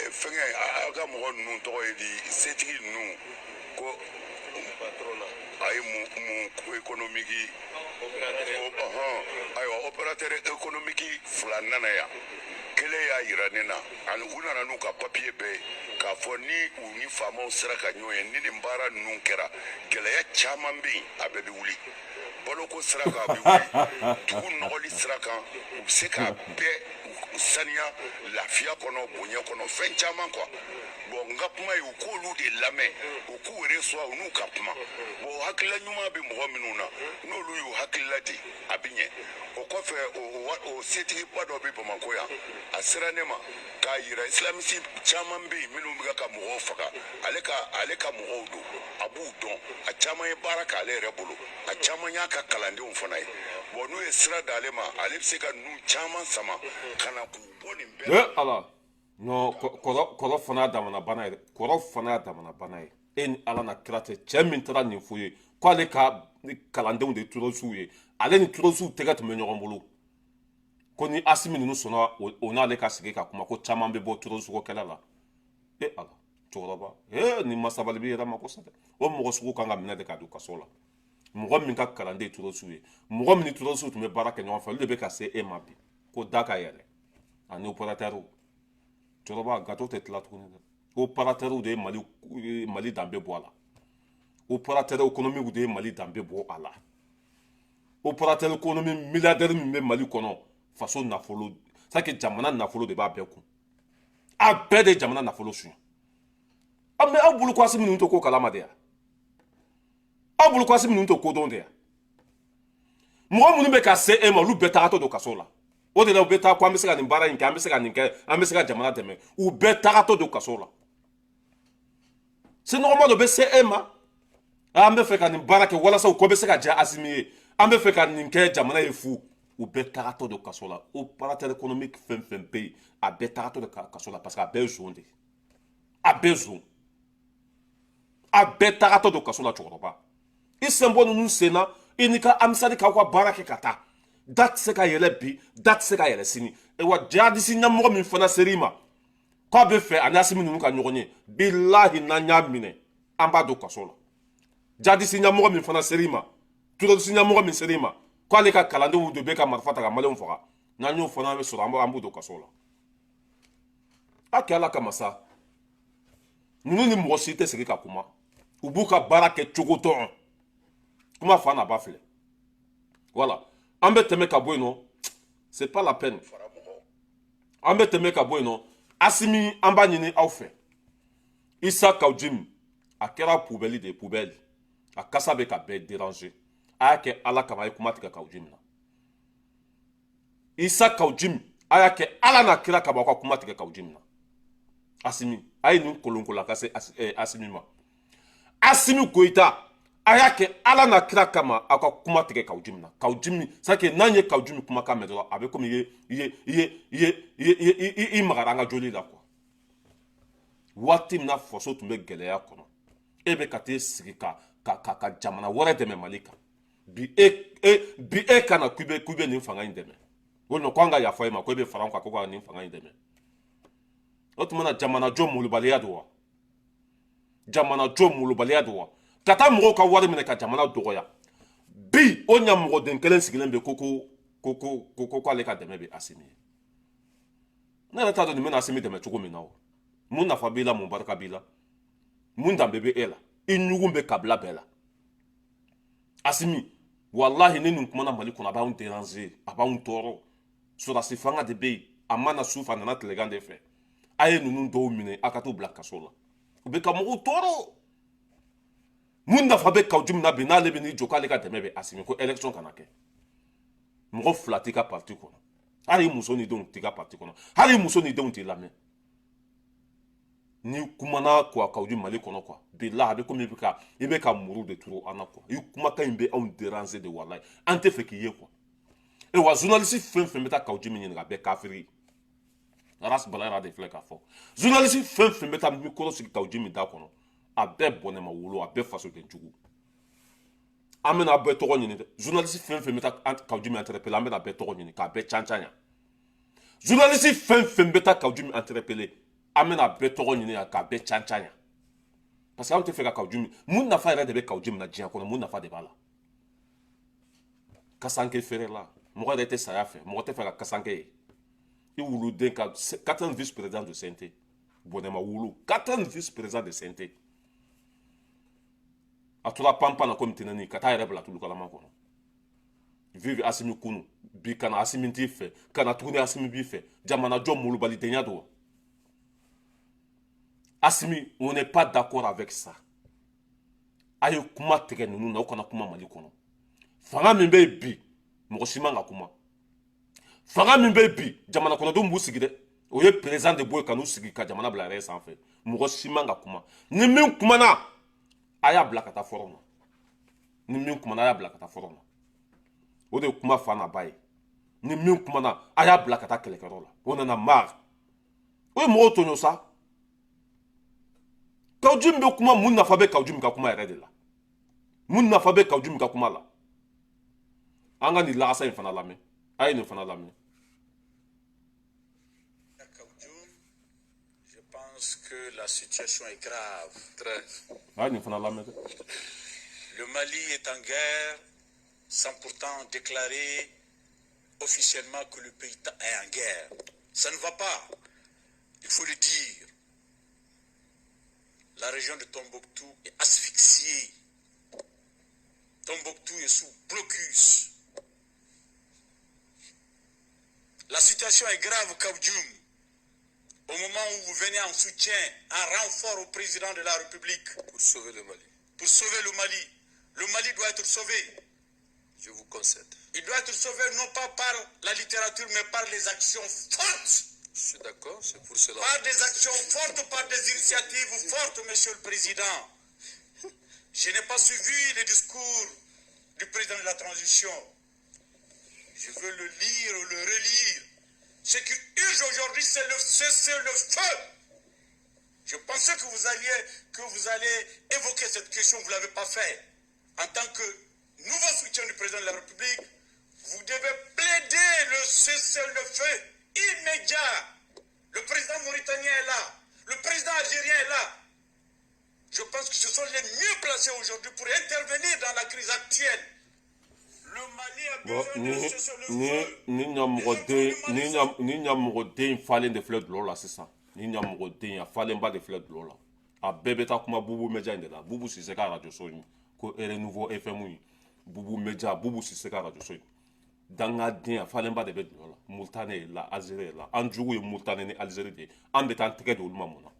fenga aga mo nu to di setigi nu ko patrona ay mu économique opérateur économique flanana ya kele ya iranena ani unana nu ka papier be ka fo ni uni famo sira ka nyoye ni mbara nu kera gele ya chaman bi abebi wuli bolo ko sira ka bi wuli tugu nogoli sira kan u se ka be sania lafia kono bonya kono fen chaman kwa bon ngapuma yu ko lu de lame u ku reso unu kapuma bo hakila nyuma be mo minuna no lu yu hakila di abinye o kofe o seti pado be bamakoya asira nema ka yira islamisi chaman be minu mga ka mo faka aleka mo do abu don a chaman baraka ale rebulu a chaman ya ka kalande on fonai bon n'o ye sira d'ale ma ale bɛ se ka ninnu caman sama ka na k'u bɔ nin bɛɛ la. Ala non kɔrɔ fana y'a damana bana ye kɔrɔ fana y'a damana bana ye e ni ala na kira cɛ cɛ min taara nin f'u ye k'ale ka kalandenw de turosiw ye ale ni turosiw tɛgɛ tun bɛ ɲɔgɔn bolo ko ni Asimi ninnu sɔnna o n'ale ka sigi ka kuma ko caman bɛ bɔ turosiw kɛlɛ la ala cɛkɔrɔba nin ma sabali b'i yɛrɛ ma kosɛbɛ o mɔgɔ sugu kan ka minɛ de ka don kaso la mɔgɔ min ka kalanden turosiw ye mɔgɔ min ni turosiw tun bɛ baara kɛ ɲɔgɔn fɛ olu de bɛ ka se e ma bi ko da ka yɛlɛ ani opérateurs cɛkɔrɔba gato tɛ tila tuguni dɛ opérateurs de ye Mali danbe bɔ a la opérateurs économiques de ye Mali danbe bɔ a la opérateur économique milliardaire min bɛ Mali kɔnɔ faso nafolo c'est à dire jamana nafolo de b'a bɛɛ kun a bɛɛ de jamana nafolo suɲɛ mais aw bolo ko Asimi ninnu tɛ ko kalama de ya aw bolo ko Asimi ninnu tɛ kodɔn de ya mɔgɔ minnu bɛ ka se e ma olu bɛɛ tagatɔ don kaso la o de la u bɛ taa ko an bɛ se ka nin baara in kɛ an bɛ se ka nin kɛ an bɛ se ka jamana dɛmɛ u bɛɛ tagatɔ don kaso la c'est normal o bɛ se e ma an bɛ fɛ ka nin baara kɛ walasa u kɔ bɛ se ka diya Asimi ye an bɛ fɛ ka nin kɛ jamana ye fu u bɛɛ tagatɔ don kaso la opérateur économique fɛn fɛn bɛ yen a bɛɛ tagatɔ don kaso la parce que a bɛɛ ye zon de ye a bɛɛ zon a bɛɛ tagatɔ don kaso la cɛkɔrɔba i sɛnbɔ ninnu sen na i ni ka amisali k'aw ka baara kɛ ka taa da tɛ se ka yɛlɛ bi da tɛ se ka yɛlɛ sini wa jihadisi ɲɛmɔgɔ min fana ser'i ma k'a bɛ fɛ ani Asimi ninnu ka ɲɔgɔn ye bilahi n'an y'a minɛ an b'a don kaso la jihadisi ɲɛmɔgɔ min fana ser'i ma terroriste ɲɛmɔgɔ min ser'i ma k'ale ka kalandenw de bɛ ka marifa ta ka maliyɛnw faga n'an y'o fana bɛ sɔrɔ an b'o don kaso la a kɛ ala kama sa ninnu ni mɔgɔ si tɛ segin ka kuma u b'u ka baara kɛ cogo dɔrɔn kuma fa n'a ba filɛ voilà an bɛ tɛmɛ ka bɔ yen nɔ c'est pas la peine an bɛ tɛmɛ ka bɔ yen nɔ Asimi an b'a ɲini aw fɛ Isa Kawujimi a kɛra poubelle de ye poubelle a kasa bɛ ka bɛɛ déranger a y'a kɛ ala kama a ye kuma tigɛ Kawujimi na Isa Kawujimi a y'a kɛ ala n'a kira kama aw ka kuma tigɛ Kawujimi na Asimi a ye nin kolonko la ka se Asimi ma Asimi Goyita a y'a kɛ ala n'a kira kama aw ka kuma tigɛ Kawujimi na Kawujimi c'est que n'an ye Kawujimi kumakan mɛn dɔrɔn a bɛ komi i magara an ka joli la quoi waati min na faso tun bɛ gɛlɛya kɔnɔ e bɛ ka t'i sigi ka jamana wɛrɛ dɛmɛ Mali kan bi e kana k'i bɛ nin fanga in dɛmɛ o la ko an ka yafa e ma ko e bɛ fara an kan ko ka nin fanga in dɛmɛ o tuma na jamana jɔ molobaliya don wa jamana jɔ molobaliya don wa ka taa mɔgɔw ka wari minɛ ka jamana dɔgɔya bi o ɲɛmɔgɔden kelen sigilen bɛ ko k'ale ka dɛmɛ bɛ Asimi ye ne yɛrɛ t'a dɔn nin bɛna Asimi dɛmɛ cogo min na o mun nafa b'i la mun barika b'i la mun danbe bɛ e la i ɲugun bɛ kabila bɛɛ la Asimi walahi ni nin kumana Mali kɔnɔ a b'anw déranger a b'anw tɔɔrɔ sɔrɔdasi fanga de bɛ yen a mana su fɛ a nana tilegan de fɛ a ye ninnu dɔw minɛ a ka t'u bila kaso la u bɛ ka mɔgɔw tɔɔrɔ mun nafa bɛ Kawujimi na bi n'ale bɛ n'i jɔ k'ale ka dɛmɛ bɛ Asimi ko élection kana kɛ mɔgɔ fila t'i ka parti kɔnɔ hali muso ni denw t'i ka parti kɔnɔ hali muso ni denw t'i lamɛn ni kumana quoi Kawujimi Mali kɔnɔ quoi bilahi a bɛ komi i bɛ ka muru de turu an na quoi i kumakan in bɛ anw déranger de walahi an tɛ fɛ k'i ye quoi e wa journaliste fɛn fɛn bɛ taa Kawujimi ɲininka a bɛɛ kafiri Aras Balayara de filɛ k'a fɔ journaliste fɛn fɛn bɛ taa micro sigi Kawujimi da kɔnɔ a bɛɛ bɔnɛma wolo a bɛɛ fasoden jugu an bɛna bɛɛ tɔgɔ ɲini dɛ journaliste fɛn fɛn bɛ taa Kawujimi interpeller an bɛna bɛɛ tɔgɔ ɲini k'a bɛɛ can ya journaliste fɛn fɛn bɛ taa Kawujimi interpeller an bɛna bɛɛ tɔgɔ ɲini k'a bɛɛ can ya parce que anw tɛ fɛ ka Kawujimi mun nafa yɛrɛ de bɛ Kawujimi na diɲɛ kɔnɔ mun nafa de b'a la kasanke feere la mɔgɔ yɛrɛ tɛ saya fɛ mɔgɔ tɛ fɛ ka kasanke ye i wuluden ka 4 vice-président de CNT bɔnɛma wulu 4 vice-président de CNT a tora panpan na komi tɛnɛni ka taa yɛrɛ bila tulu kalama kɔnɔ vive Asimi kunu bi kana Asimi t'i fɛ kana tuguni Asimi b'i fɛ jamana jɔ molobalidenya don wa Asimi on n'est pas d'accord avec ça a ye kuma tigɛ ninnu na o kana kuma Mali kɔnɔ fanga min bɛ yen bi mɔgɔ si man ka kuma fanga min bɛ yen bi jamana kɔnɔdenw b'u sigi dɛ o ye président de bɔ yen ka n'u sigi ka jamana bila yɛrɛ sanfɛ mɔgɔ si man ka kuma ni min kumana a y'a bila ka taa fɔrɔn na ni min kumana a y'a bila ka taa fɔrɔn na o de kuma fa na ba ye ni min kumana a y'a bila ka taa kɛlɛkɛyɔrɔ la on en a marre o ye mɔgɔw tɔɲɔ sa Kawjum bɛ kuma mun nafa bɛ Kawjum ka kuma yɛrɛ de la mun nafa bɛ Kawjum ka kuma la an ka nin lagasa in fana lamɛn a ye nin fana lamɛn. Je pense que la situation est grave. Très. A ye nin fana lamɛn. Le Mali est en guerre sans pourtant déclarer officiellement que le pays est en guerre. Ça ne va pas. Il faut le dire. La région de Tombouctou est asphyxiée. Tombouctou est sous blocus. La situation est grave au Kawjum. Au moment où vous venez en soutien, en renfort au président de la République. Pour sauver le Mali. Pour sauver le Mali. Le Mali doit être sauvé. Je vous concède. Il doit être sauvé non pas par la littérature, mais par les actions fortes. Je suis d'accord, c'est pour cela. Par des actions fortes, par des initiatives fortes, monsieur le président. Je n'ai pas suivi le discours du président de la transition. Je veux le lire ou le relire. Ce qui urge aujourd'hui, c'est le cessez-le-feu. Je pensais que vous allez évoquer cette question, vous ne l'avez pas fait. En tant que nouveau soutien du président de la République, vous devez plaider le cessez-le-feu immédiat. Le président mauritanien est là. Le président algérien est là. Je pense que ce sont les mieux placés aujourd'hui pour intervenir dans la crise actuelle. Le Mali a besoin de cessez-le-feu. Ni ɲamɔgɔden falen de filɛ dulɔ la sisan ni ɲamɔgɔden a falenba de filɛ dulɔ la a bɛɛ bɛ taa kuma bubu media in de la bubu sise ka radio so in ko renouveau fm in bubu media bubu sise ka radio so in dangaden a falenba de bɛ dulɔ la Mauritanie ye la Algérie ye la an jugu ye Mauritanie ni Algérie de ye an bɛ taa an tɛgɛ de olu ma mun na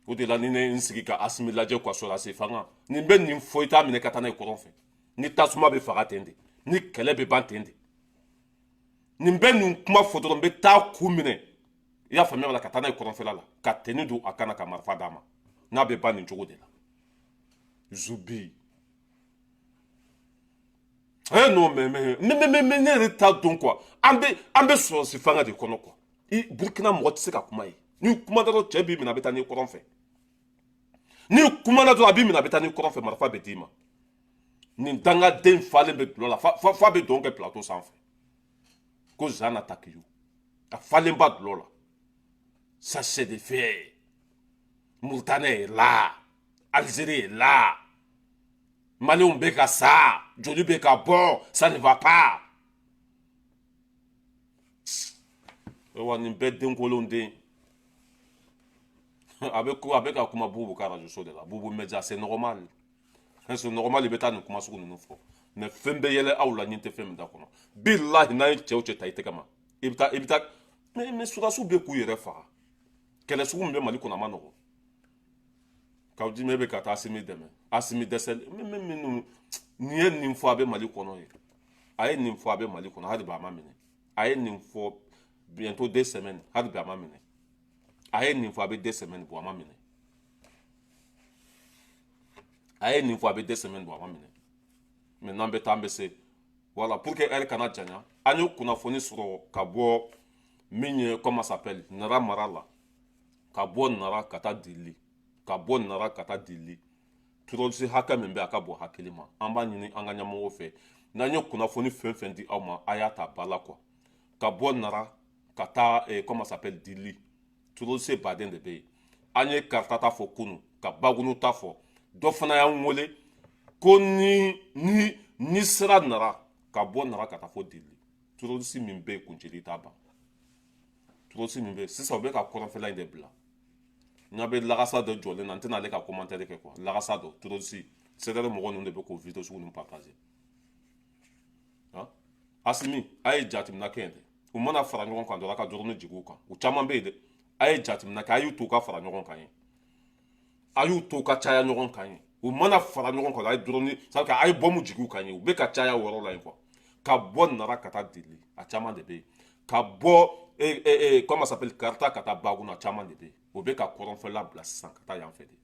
o de la ni ne n sigi ka Asimi lajɛ ka sɔrɔdasi fanga nin bɛ nin fɔ i t'a minɛ ka taa n'a ye kɔrɔn fɛ ni tasuma bɛ faga ten de ni kɛlɛ bɛ ban ten de nin bɛ nin kuma fɔ dɔrɔn n bɛ taa ku minɛ i y'a faamuya la ka taa n'a ye kɔrɔnfɛla la ka teni don a kana ka marifa d'a ma n'a bɛ ban nin cogo de la Zubi non mais ne yɛrɛ t'a dɔn quoi an bɛ sɔrɔsi fanga de kɔnɔ quoi Burkina mɔgɔ tɛ se ka kuma ye ni kuma dɔrɔn cɛ b'i minɛ a bɛ taa n'i kɔrɔn fɛ ni kuma dɔrɔn a b'i minɛ a bɛ taa n'i kɔrɔn fɛ marifa bɛ d'i ma nin dangaden falen bɛ dulɔ la fa bɛ dɔn kɛ plateau sanfɛ ko Jean Atakiyu a falenba dulɔ la ça c'est des faits. Mauritanie est là, Algérie est là, Mali on bɛ ka sa joli bɛ ka bɔ ça ne va pas wa nin bɛɛ denkolon den a bɛ ka kuma bubu ka radio so de la bubu media c'est normal. C'est normal i bɛ taa nin kuma sugu ninnu fɔ mais fɛn bɛ yɛlɛ aw la ɲin tɛ fɛn min da kɔnɔ bilahi n'a ye cɛ o cɛ ta i tɛgɛ ma i bɛ taa mais sudasiw bɛ k'u yɛrɛ faga kɛlɛ sugu min bɛ Mali kɔnɔ a ma nɔgɔn Kawjime bɛ ka taa Asimi dɛmɛ Asimi dɛsɛ nin ye nin fɔ a bɛ Mali kɔnɔ ye a ye nin fɔ a bɛ Mali kɔnɔ hali bi a ma minɛ a ye nin fɔ bientôt 2 semaines hali bi a ma minɛ a ye nin fɔ a bɛ 2 semaines bɔ a ma minɛ a ye nin fɔ a bɛ 2 semaines bɔ a ma minɛ maintenant an bɛ taa an bɛ se voilà pour que elle kana janya an ye kunnafoni sɔrɔ ka bɔ min ye comment ça s'appelle Nara mara la ka bɔ Nara ka taa Dili ka bɔ Nara ka taa Dili terroriste hakɛ min bɛ a ka bɔ hakili ma an b'a ɲini an ka ɲɛmɔgɔw fɛ n'an ye kunnafoni fɛn fɛn di aw ma a y'a ta ba la quoi ka bɔ Nara ka taa comment ça s'appelle Dili terroriste baden de bɛ yen an ye Karata ta fɔ kunun ka Bagunu ta fɔ dɔ fana y'an wele ko ni sera Nara ka bɔ Nara ka taa fɔ Dili terroriste min bɛ yen kuncɛli t'a ban terroriste min bɛ yen sisan u bɛ ka kɔrɔnfɛla in de bila n'a bɛ lagasa dɔ jɔlen na n tɛna ale ka commentaire kɛ quoi lagasa dɔ terroriste c'est-à-dire mɔgɔ ninnu de bɛ k'o vidéo sugu ninnu partager Asimi a ye jateminɛ kɛ yen dɛ u mana fara ɲɔgɔn kan dɔrɔn a ka dɔrɔn jigin u kan u caman bɛ yen dɛ a ye jateminɛ kɛ a y'u to ka fara ɲɔgɔn kan yen a y'u to ka caya ɲɔgɔn kan yen u mana fara ɲɔgɔn kan a ye dɔrɔn c'est à dire a ye bɔmu jigin u kan yen u bɛ ka caya o yɔrɔ la yen quoi ka bɔ Nara ka taa Dili a caman de bɛ yen ka bɔ comment ça s'appelle Karata ka taa Bagunu a caman de bɛ yen o bɛ ka kɔrɔnfɛla bila sisan ka taa yan fɛ de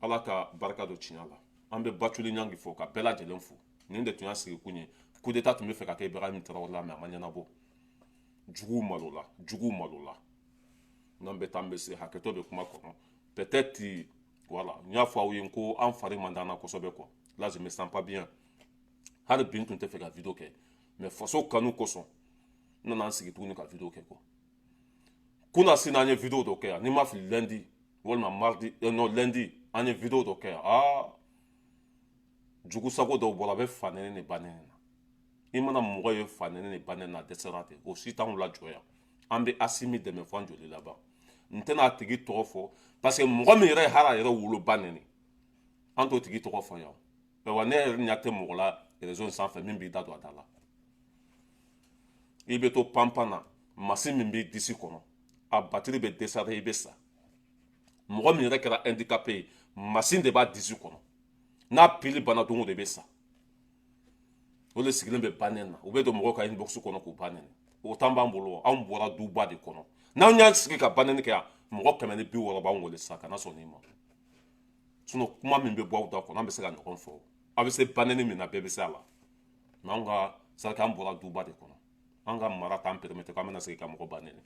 Ala ka barika don tiɲɛ la an bɛ Batuli Ɲangi fo ka bɛɛ lajɛlen fo nin de tun y'a sigi kun ye coup d'état tun bɛ fɛ ka kɛ Ibrahim Traoré la mais a ma ɲɛnabɔ juguw malo la n'an bɛ taa an bɛ se hakɛtɔ bɛ kuma kɔnɔ peut-être voilà n y'a fɔ aw ye ko an fari man d'an na kosɛbɛ quoi là je me sens pas bien hali bi n tun tɛ fɛ ka vidéo kɛ mais faso kanu kosɔn n nana n sigi tuguni ka vidéo kɛ quoi kuna sini an ye vidéo dɔ kɛ yan n'i ma fili lundi walima mardi non lundi an ye vidéo dɔ kɛ yan jugu sago dɔw bɔra a bɛ fa nɛnɛ ni ba nɛnɛ na i mana mɔgɔ ye fa nɛnɛ ni ba nɛnɛ na a dɛsɛra ten o si t'anw lajɔ yan an bɛ Asimi dɛmɛ fɔ an joli laban n tɛna a tigi tɔgɔ fɔ parce que mɔgɔ min yɛrɛ ye hali a yɛrɛ wolo ba nɛnɛ an t'o tigi tɔgɔ fɔ yan wa ne yɛrɛ ɲɛ tɛ mɔgɔ la réseau sanfɛ min b'i da don a da la i bɛ to panpan na machine min b'i disi kɔnɔ a batiri bɛ décharger i bɛ sa mɔgɔ min yɛrɛ kɛra handicapé ye machine de b'a disi kɔnɔ n'a pili banna don o don i bɛ sa o de sigilen bɛ ba nɛnɛ na u bɛ don mɔgɔw ka inbox kɔnɔ k'u ba nɛnɛ o t'an b'an bolo anw bɔra duba de kɔnɔ n'anw y'an sigi ka ba nɛnɛ kɛ yan mɔgɔ 160 b'anw wele sisan kana sɔn nin ma sinon kuma min bɛ bɔ aw da kɔnɔ an bɛ se ka ɲɔgɔn fɔ a bɛ se ba nɛnɛ min na bɛɛ bɛ se a la mais anw ka saraka an bɔra duba de kɔnɔ an ka mara t'an permettre k'an bɛna sigi ka mɔgɔ ba nɛnɛ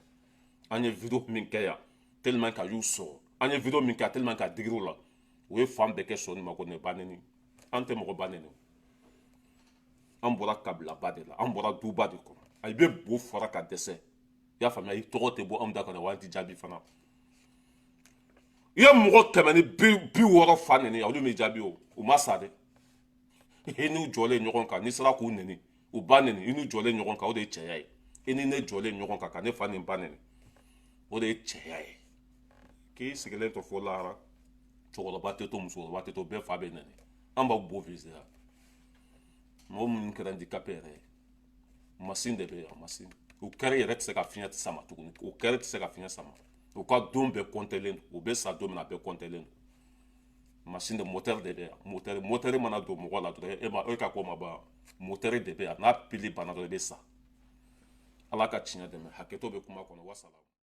an ye vidéo min kɛ yan tellement que a y'u sɔrɔ an ye vidéo min kɛ tellement que a digir'u la u ye fan bɛɛ kɛ sɔnni ma ko nin ye ba nɛnɛ an tɛ mɔgɔ ba nɛnɛ an bɔra kabilaba de la an bɔra duba de kɔnɔ a bɛ bo fara ka dɛsɛ i y'a faamuya i tɔgɔ tɛ bɔ anw da kɔnɔ wa an ti jaabi fana i ye mɔgɔ 160 fa nɛnɛ olu m'i jaabi o ma sa dɛ i n'u jɔlen ɲɔgɔn kan n'i sera k'u nɛni u ba nɛni i n'u jɔlen ɲɔgɔn kan o de ye cɛya ye i ni ne jɔlen ɲɔgɔn kan ka ne fa ni ba nɛni o de ye cɛya ye k'i sigilen to fo lahara cɛkɔrɔba tɛ to musokɔrɔba tɛ to bɛɛ fa bɛ nɛni an b'aw bo viser yan mɔgɔ minnu kɛra handicapé yɛrɛ ye machine de bɛ yan machine o kɛra yɛrɛ tɛ se ka fiɲɛ sama tuguni o kɛra tɛ se ka fiɲɛ sama u ka don bɛɛ comptelen don u bɛ sa don min na a bɛɛ comptelen don machine de moteur de bɛ yan moteur mana don mɔgɔ la dɔrɔn e ka ko ma ban moteur de bɛ yan n'a pili banna dɔrɔn i bɛ sa ala ka tiɲɛ dɛmɛ hakɛto bɛ kuma kɔnɔ wasalaam